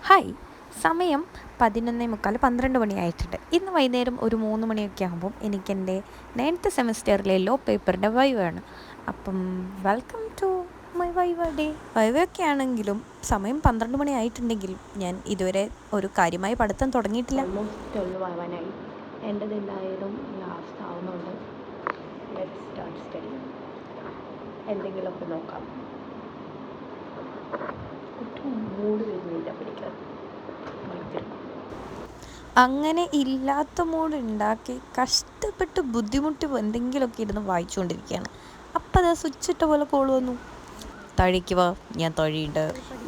Hi, സമയം 11:45 12 മണിയായിട്ടുണ്ട്. ഇന്ന് വൈകുന്നേരം ഒരു 3 മണിയൊക്കെ ആകുമ്പം എനിക്കെൻ്റെ 9th സെമിസ്റ്ററിലെ ലോ പേപ്പറിൻ്റെ വൈവയാണ്. അപ്പം welcome to my viva day. വൈവയൊക്കെ ആണെങ്കിലും സമയം 12 മണി ആയിട്ടുണ്ടെങ്കിലും ഞാൻ ഇതുവരെ ഒരു കാര്യമായി പഠിത്തം തുടങ്ങിയിട്ടില്ല. ഓൾമോസ്റ്റ് 12 ആവാനായി. എൻ്റെത് എന്തായാലും ലാസ്റ്റ് ആവുന്നുണ്ട്. Let's start study. എന്തെങ്കിലുമൊക്കെ നോക്കാം. ഒട്ടും മൂഡ് വരുന്നില്ല പഠിക്കാൻ. അങ്ങനെ ഇല്ലാത്ത മൂഡ് ഉണ്ടാക്കി കഷ്ടപ്പെട്ട് ബുദ്ധിമുട്ടി എന്തെങ്കിലുമൊക്കെ ഇരുന്ന് വായിച്ചുകൊണ്ടിരിക്കുകയാണ്. അപ്പം അത് സ്വിച്ച് ഇട്ട പോലെ കോൾ വന്നു. തഴിക്കുക, ഞാൻ തൊഴിയുണ്ട്.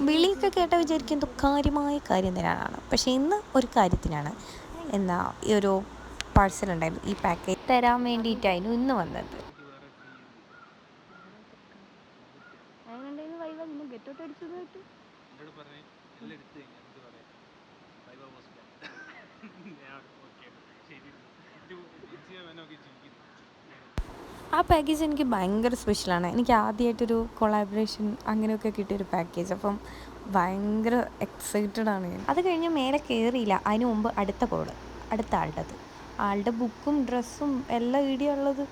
വിളിയൊക്കെ കേട്ടാൽ വിചാരിക്കും എന്തോ കാര്യമായ കാര്യം തന്നെയാണ്. പക്ഷേ ഇന്ന് ഒരു കാര്യത്തിനാണ് ഈ ഒരു പാഴ്സൽ ഉണ്ടായിരുന്നു, ഈ പാക്കേജ് തരാൻ വേണ്ടിയിട്ടായിരുന്നു ഇന്ന് വന്നത്. ആ പാക്കേജ് എനിക്ക് ഭയങ്കര സ്പെഷ്യലാണ്. എനിക്ക് ആദ്യമായിട്ടൊരു കൊളാബറേഷൻ അങ്ങനെയൊക്കെ കിട്ടിയൊരു പാക്കേജ്. അപ്പം ഭയങ്കര എക്സൈറ്റഡ് ആണ് ഞാൻ. അത് കഴിഞ്ഞ് മേലെ കയറിയില്ല. അതിന് മുമ്പ് അടുത്ത ആളുടെ ബുക്കും ഡ്രസ്സും എല്ലാം ഈടിയ ഉള്ളത്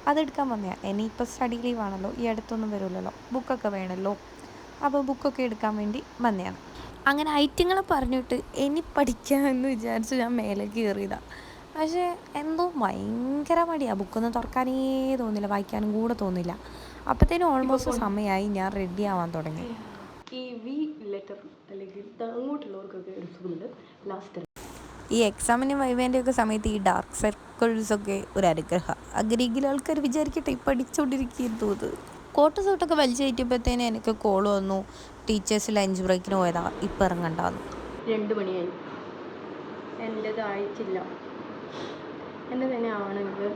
അതെടുക്കാൻ വന്നതാണ്. ഇനിയിപ്പോൾ സ്റ്റഡി ലീവ് ആണല്ലോ, ഈ അടുത്തൊന്നും വരുമല്ലോ, ബുക്കൊക്കെ വേണമല്ലോ. അപ്പോൾ ബുക്കൊക്കെ എടുക്കാൻ വേണ്ടി വന്നതാണ്. അങ്ങനെ ഐറ്റങ്ങളെ പറഞ്ഞിട്ട് ഇനി പഠിക്കാമെന്ന് വിചാരിച്ച് ഞാൻ മേലെ കയറിയതാണ്. പക്ഷേ എന്തോ ഭയങ്കര മടിയാണ്, ബുക്കൊന്നും തുറക്കാനേ തോന്നില്ല, വായിക്കാനും കൂടെ തോന്നില്ല. അപ്പോഴത്തേനും ഓൾമോസ്റ്റ് സമയമായി, ഞാൻ റെഡി ആവാൻ തുടങ്ങി. ഈ വി ലെറ്റർ അല്ലെങ്കിൽ അങ്ങോട്ടുള്ളവർക്കൊക്കെ എടുക്കുന്നുണ്ട് ലാസ്റ്റ്. ഈ എക്സാമിനും വൈവേൻ്റെ ഒക്കെ സമയത്ത് ഈ ഡാർക്ക് സർക്കിൾസൊക്കെ ഒരു അനുഗ്രഹം. അഗ്രഹിക്കുന്ന ആൾക്കാർ വിചാരിക്കട്ടെ ഈ പഠിച്ചുകൊണ്ടിരിക്കുകയെന്ന് തോന്നുന്നത്. കോട്ട് സൂട്ടൊക്കെ വലിച്ചു കയറ്റിയപ്പോഴത്തേനും എനിക്ക് കോൾ വന്നു, ടീച്ചേഴ്സ് ലഞ്ച് ബ്രേക്കിന് പോയതാണ്, ഇപ്പം ഇറങ്ങണ്ടാന്ന്. 2 മണിയായി. എൻ്റേത് ആയിട്ടില്ല. എൻ്റെ തന്നെ ആവണമെങ്കിൽ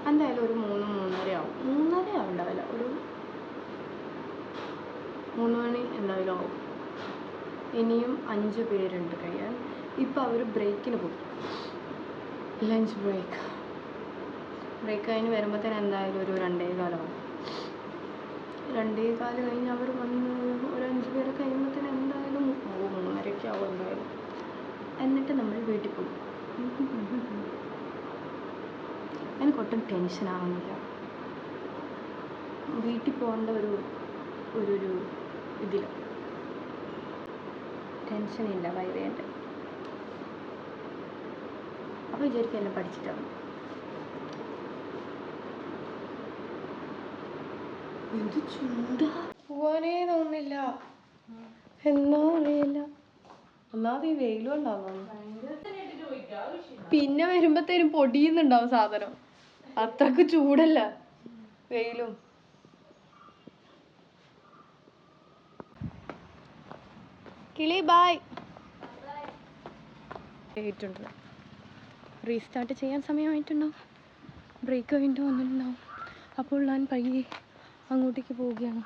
എന്തായാലും ഒരു 3-3:30 ആവും. 3:30 ആവുണ്ടാവില്ല, ഒരു 3 മണി എന്തായാലും ആവും. ഇനിയും 5 പേരുണ്ട് കഴിയാൻ. ഇപ്പം അവർ ബ്രേക്കിന് പോകും, ലഞ്ച് ബ്രേക്ക് കഴിഞ്ഞ് വരുമ്പോഴത്തേന് എന്തായാലും ഒരു 2:15 ആവും. 2:15 കഴിഞ്ഞ് അവർ വന്ന് ഒരു 5 പേരെ കഴിയുമ്പോഴത്തേന് എന്തായാലും 3:30 ആവും എന്തായാലും. എന്നിട്ട് നമ്മൾ വീട്ടിൽ പോകും. എനിക്കൊട്ടും ടെൻഷനാവുന്നില്ല. വീട്ടിൽ പോകേണ്ട ഒരു ഇതില്ല, ടെൻഷനില്ല വൈവേൻ്റെ. അപ്പോൾ വിചാരിക്കും എല്ലാം പഠിച്ചിട്ടാണ്. എന്ത് ചൂടാ, പോകാനേ തോന്നുന്നില്ല. എന്നാ അറിയില്ല, ഒന്നാമത് ഈ വെയിലും ഉണ്ടാവും. പിന്നെ വരുമ്പോഴത്തേനും പൊടിയുന്നുണ്ടാവും സാധനം, അത്രക്ക് ചൂടല്ല വെയിലും. കിളി ബായ്. റീസ്റ്റാർട്ട് ചെയ്യാൻ സമയമായിട്ടുണ്ടാവും, ബ്രേക്ക് കഴിഞ്ഞിട്ട് വന്നിട്ടുണ്ടാവും. അപ്പോൾ ഞാൻ പയ്യെ അങ്ങോട്ടേക്ക് പോവുകയാണ്.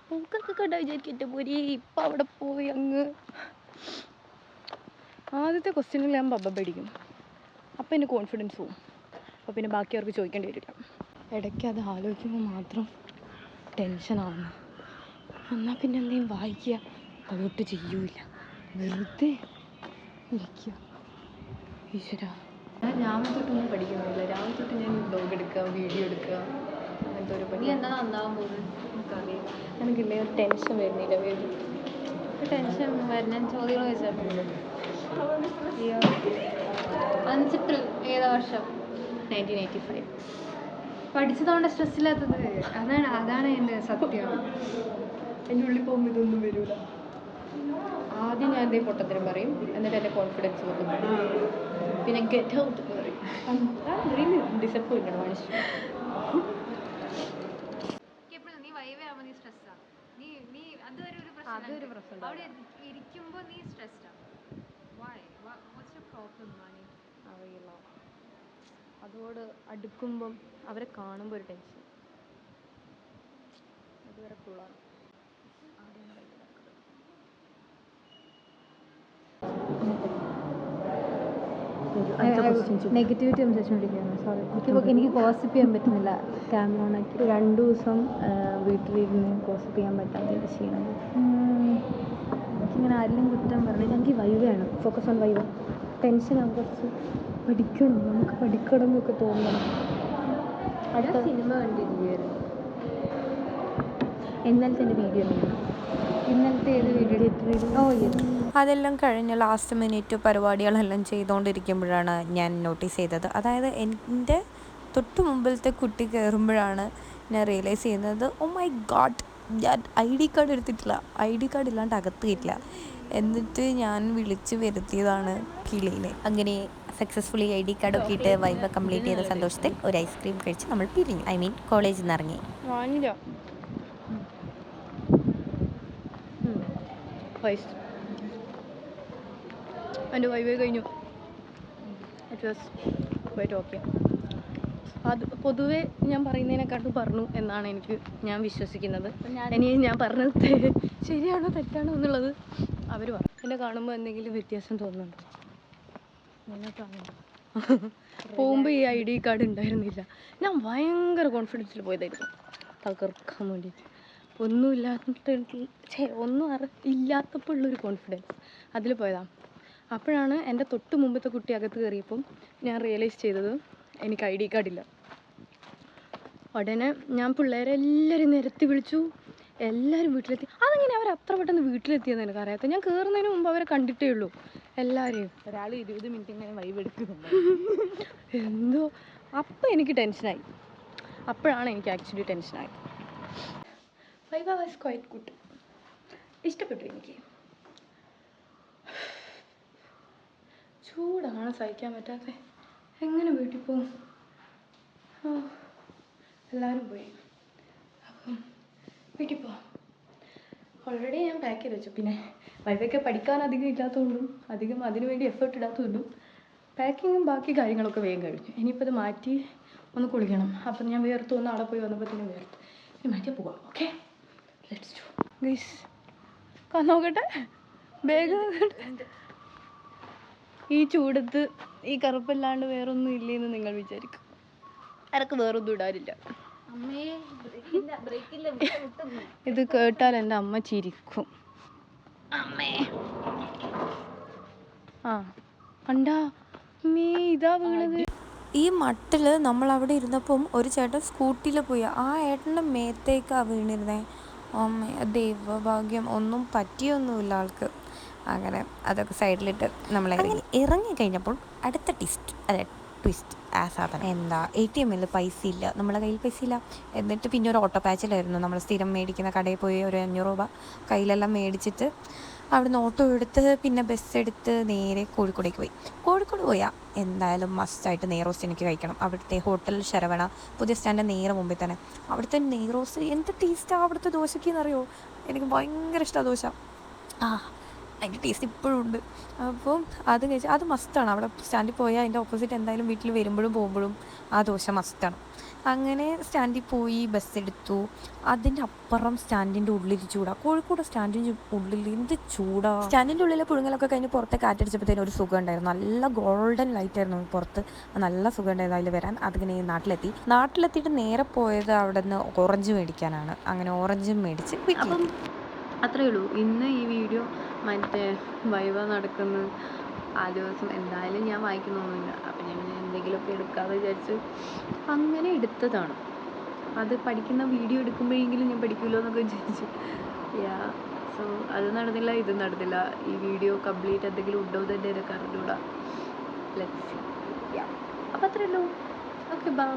പൂക്കൊക്കെ കണ്ടാൽ വിചാരിക്കട്ടെ പോരി, ഇപ്പം അവിടെ പോയി അങ്ങ്. ആദ്യത്തെ ക്വസ്റ്റ്യനിൽ ഞാൻ പഠിക്കും, അപ്പം എൻ്റെ കോൺഫിഡൻസ് പോവും. അപ്പോൾ പിന്നെ ബാക്കിയവർക്ക് ചോദിക്കേണ്ടി വരില്ല. ഇടയ്ക്ക് അത് ആലോചിക്കുമ്പോൾ മാത്രം ടെൻഷനാവുന്നു. എന്നാൽ പിന്നെ എന്തെങ്കിലും വായിക്കുക, അതൊട്ട് ചെയ്യൂല, വെറുതെ ഇരിക്കുക. ഈശ്വര, ഞാൻ രാവിലെ തൊട്ടൊന്നും പഠിക്കുന്നില്ല. രാവിലെ തൊട്ട് ഞാൻ ബ്ലോഗ് എടുക്കുക, വീഡിയോ എടുക്കുക, അങ്ങനത്തെ ഒരു പണി. എന്താ നന്നാവാൻ പോകുന്നത് എനിക്കറിയാം. എനിക്കില്ലേ ഒരു ടെൻഷൻ വരുന്നില്ല. ടെൻഷൻ വരുന്ന ചോദ്യങ്ങൾ ചോദിച്ചിട്ടുണ്ട്. അഞ്ചിട്ട് ഏതാ വർഷം? 1985. പഠിച്ചതുകൊണ്ട് സ്ട്രെസ് ഇല്ലാത്തത് അതാണ് എൻ്റെ സത്യം. എൻ്റെ ഉള്ളിൽ പോകുമ്പോൾ ഇതൊന്നും വരില്ല. ആദ്യം ഞാൻ എൻ്റെ പൊട്ടത്തരം പറയും, എന്നിട്ട് എൻ്റെ കോൺഫിഡൻസ് മൊത്തം പറയും, പിന്നെ ഗെറ്റ് ഔട്ട് പറയും. റിയലി ഡിസപ്പോയിൻറ്റഡ് മനുഷ്യ. അതൊരു പ്രശ്നം അറിയില്ല. അതോട് അടുക്കുമ്പം അവരെ കാണുമ്പോൾ ഒരു ടെൻഷൻ, അതുവരെ കൂളാണ്. നെഗറ്റിവിറ്റി സംസാരിച്ചുകൊണ്ടിരിക്കുകയാണ്. സോറി, എനിക്ക് ഗോസിപ്പ് ചെയ്യാൻ പറ്റുന്നില്ല ക്യാമറ ഓണാക്കി. 2 ദിവസം വീട്ടിലിരുന്ന് ഗോസിപ്പ് ചെയ്യാൻ പറ്റാതെ ക്ഷീണം. എനിക്കിങ്ങനെ ആരെങ്കിലും കുറ്റം പറഞ്ഞില്ല. എനിക്ക് വൈവയാണ്, ഫോക്കസ് ഓൺ വൈവ. ടെൻഷനാകും കുറച്ച്. പഠിക്കണം, നമുക്ക് പഠിക്കണം എന്നൊക്കെ തോന്നണം. അടുത്ത സിനിമ കണ്ടിരിക്കുകയായിരുന്നു. ഇന്നലത്തെ എൻ്റെ വീഡിയോ ഇന്നലത്തെ ഏത് വീഡിയോ? അതെല്ലാം കഴിഞ്ഞ് ലാസ്റ്റ് മിനിറ്റ് പരിപാടികളെല്ലാം ചെയ്തുകൊണ്ടിരിക്കുമ്പോഴാണ് ഞാൻ നോട്ടീസ് ചെയ്തത്. അതായത് എൻ്റെ തൊട്ട് മുമ്പിലത്തെ കുട്ടി കയറുമ്പോഴാണ് ഞാൻ റിയലൈസ് ചെയ്യുന്നത്, ഓ മൈ ഗോഡ്, ഞാൻ ID കാർഡ് എടുത്തിട്ടില്ല, ID കാർഡ് ഇല്ലാണ്ട് അകത്ത് കിട്ടില്ല. എന്നിട്ട് ഞാൻ വിളിച്ച് വരുത്തിയതാണ് കിളീനെ. അങ്ങനെ സക്സസ്ഫുള്ളി ID കാർഡൊക്കെ ഇട്ട് വൈബ് കംപ്ലീറ്റ് ചെയ്ത സന്തോഷത്തിൽ ഒരു ഐസ്ക്രീം കഴിച്ച് നമ്മൾ പിരിഞ്ഞു. കോളേജിൽ നിന്ന് ഇറങ്ങി. എൻ്റെ വൈവേ കഴിഞ്ഞു. It was quite okay. അത് പൊതുവേ ഞാൻ പറയുന്നതിനെക്കാട്ടും പറഞ്ഞു എന്നാണ് ഞാൻ വിശ്വസിക്കുന്നത്. ഇനി ഞാൻ പറഞ്ഞത് ശരിയാണോ തെറ്റാണോ എന്നുള്ളത് അവർ പറഞ്ഞു. എന്നെ കാണുമ്പോൾ എന്തെങ്കിലും വ്യത്യാസം തോന്നുന്നുണ്ടോ? പോകുമ്പോൾ ഈ ID കാർഡ് ഉണ്ടായിരുന്നില്ല. ഞാൻ ഭയങ്കര കോൺഫിഡൻസിൽ പോയതായിരുന്നു തകർക്കാൻ വേണ്ടിയിട്ട്. ഒന്നും ഇല്ലാത്തപ്പോൾ ഉള്ളൊരു കോൺഫിഡൻസ്, അതിൽ പോയതാണ്. അപ്പോഴാണ് എൻ്റെ തൊട്ട് മുമ്പത്തെ കുട്ടി അകത്ത് കയറിയപ്പം ഞാൻ റിയലൈസ് ചെയ്തത് എനിക്ക് ID കാർഡില്ല. ഉടനെ ഞാൻ പിള്ളേരെ എല്ലാവരും നിരത്തി വിളിച്ചു. എല്ലാവരും വീട്ടിലെത്തി. അതെങ്ങനെ അവർ അത്ര പെട്ടെന്ന് വീട്ടിലെത്തിയെന്ന് എനിക്ക് അറിയാത്ത. ഞാൻ കയറുന്നതിന് മുമ്പ് അവരെ കണ്ടിട്ടേ ഉള്ളൂ എല്ലാവരെയും. ഒരാൾ 20 മിനിറ്റ് ഇങ്ങനെ വൈബ് എടുക്കുന്നുണ്ട്. എന്തോ അപ്പം എനിക്ക് ടെൻഷനായി. അപ്പോഴാണ് എനിക്ക് ആക്ച്വലി ടെൻഷനായത്. Viva was quite good. ഇഷ്ടപ്പെട്ടു എനിക്ക്. ചൂടാണ് സഹിക്കാൻ പറ്റാത്ത. എങ്ങനെ വീട്ടിൽ പോകും? എല്ലാവരും പോയി. അപ്പം വീട്ടിൽ പോവാം. ഓൾറെഡി ഞാൻ പാക്ക് ചെയ്ത് വെച്ചു. പിന്നെ വൈഫൊക്കെ പഠിക്കാൻ അധികം ഇല്ലാത്തതുകൊണ്ടും അധികം അതിനു വേണ്ടി എഫേർട്ട് ഇടാത്തതുകൊണ്ടും പാക്കിങ്ങും ബാക്കി കാര്യങ്ങളൊക്കെ വേഗം കഴിഞ്ഞു. ഇനിയിപ്പോൾ അത് മാറ്റി ഒന്ന് കുളിക്കണം. അപ്പം ഞാൻ വേർത്ത് ഒന്ന് അവിടെ പോയി വന്നപ്പോഴത്തേനും വേർത്ത്. ഇനി മാറ്റിയാൽ പോവാം. Okay, let's do guys. നോക്കട്ടെ വേഗം. ഈ ചൂടത്ത് ഈ കറുപ്പല്ലാണ്ട് വേറൊന്നും ഇല്ലേന്ന് നിങ്ങൾ വിചാരിക്കും. അതൊക്കെ വേറൊന്നും ഇടാനില്ല. ഇത് കേട്ടാൽ എൻ്റെ അമ്മ ചിരിക്കും. അമ്മേ കണ്ടാ അമ്മേ, ഇതാ വീണത്. ഈ മട്ടിൽ നമ്മൾ അവിടെ ഇരുന്നപ്പം ഒരു ചേട്ടൻ സ്കൂട്ടിയിൽ പോയി. ആ ഏട്ടൻ്റെ മേത്തേക്കാണ് വീണിരുന്നേ. അമ്മേ, ദൈവഭാഗ്യം, ഒന്നും പറ്റിയൊന്നുമില്ല ആൾക്ക്. അങ്ങനെ അതൊക്കെ സൈഡിലിട്ട് നമ്മൾ ഇറങ്ങി കഴിഞ്ഞപ്പോൾ അടുത്ത ട്വിസ്റ്റ് ആ സാധനം എന്താ, ATM പൈസ ഇല്ല, നമ്മളെ കയ്യിൽ പൈസ ഇല്ല. എന്നിട്ട് പിന്നെ ഒരു ഓട്ടോ പാച്ചിലായിരുന്നു. നമ്മൾ സ്ഥിരം മേടിക്കുന്ന കടയിൽ പോയി ഒരു 500 രൂപ കയ്യിലെല്ലാം മേടിച്ചിട്ട് അവിടുന്ന് ഓട്ടോ എടുത്ത് പിന്നെ ബസ് എടുത്ത് നേരെ കോഴിക്കോടേക്ക് പോയി. കോഴിക്കോട് പോയാൽ എന്തായാലും മസ്റ്റായിട്ട് നെയ്റോസ്റ്റ് എനിക്ക് കഴിക്കണം. അവിടുത്തെ ഹോട്ടൽ ശരവണ പുതിയ സ്റ്റാൻഡിൻ്റെ നേരെ മുമ്പിൽ തന്നെ. അവിടുത്തെ നെയ്റോസ്റ്റ് എന്ത് ടേസ്റ്റാണ് അവിടുത്തെ ദോശയ്ക്കെന്നറിയോ? എനിക്ക് ഭയങ്കര ഇഷ്ടമാണ് ദോശ. അതിൻ്റെ ടേസ്റ്റ് ഇപ്പോഴും ഉണ്ട്. അപ്പം അത് കഴിച്ച് അത് മസ്റ്റാണ്. അവിടെ സ്റ്റാൻഡിൽ പോയാൽ അതിൻ്റെ ഓപ്പോസിറ്റ് എന്തായാലും വീട്ടിൽ വരുമ്പോഴും പോകുമ്പോഴും ആ ദോശ മസ്റ്റാണ്. അങ്ങനെ സ്റ്റാൻഡിൽ പോയി ബസ് എടുത്തു. അതിൻ്റെ അപ്പുറം സ്റ്റാൻഡിൻ്റെ ഉള്ളിൽ ചൂടാണ്. കോഴിക്കോട് സ്റ്റാൻഡിൻ്റെ ഉള്ളിൽ എന്ത് ചൂടാണ്. സ്റ്റാൻഡിൻ്റെ ഉള്ളിലെ പുഴുങ്ങലൊക്കെ കഴിഞ്ഞ് പുറത്തെ കാറ്റടിച്ചപ്പോഴത്തേനും ഒരു സുഖം ഉണ്ടായിരുന്നു. നല്ല ഗോൾഡൻ ലൈറ്റ് ആയിരുന്നു പുറത്ത്. നല്ല സുഖം ഉണ്ടായിരുന്നു അതിൽ വരാൻ. അതിങ്ങനെ നാട്ടിലെത്തിയിട്ട് നേരെ പോയത് അവിടെ നിന്ന് ഓറഞ്ച് മേടിക്കാനാണ്. അങ്ങനെ ഓറഞ്ചും മേടിച്ച് അപ്പം അത്രയേ ഉള്ളൂ. ഇന്ന് ഈ വീഡിയോ മറ്റേ വൈവ നടക്കുന്ന ആ ദിവസം എന്തായാലും ഞാൻ വായിക്കുന്നൊന്നുമില്ല. അപ്പം ഞാൻ എന്തെങ്കിലുമൊക്കെ എടുക്കാമെന്ന് വിചാരിച്ച് അങ്ങനെ എടുത്തതാണ്. അത് പഠിക്കുന്ന വീഡിയോ എടുക്കുമ്പോഴെങ്കിലും ഞാൻ പഠിക്കുമല്ലോ എന്നൊക്കെ വിചാരിച്ചു. സോ അത് നടന്നില്ല, ഇത് നടന്നില്ല. ഈ വീഡിയോ കംപ്ലീറ്റ് എന്തെങ്കിലും ഉണ്ടോ എന്ന് തന്നെ എനിക്ക് അറിഞ്ഞൂടാ. Let's see. അപ്പം അത്രയേ ഉള്ളൂ. Okay, by.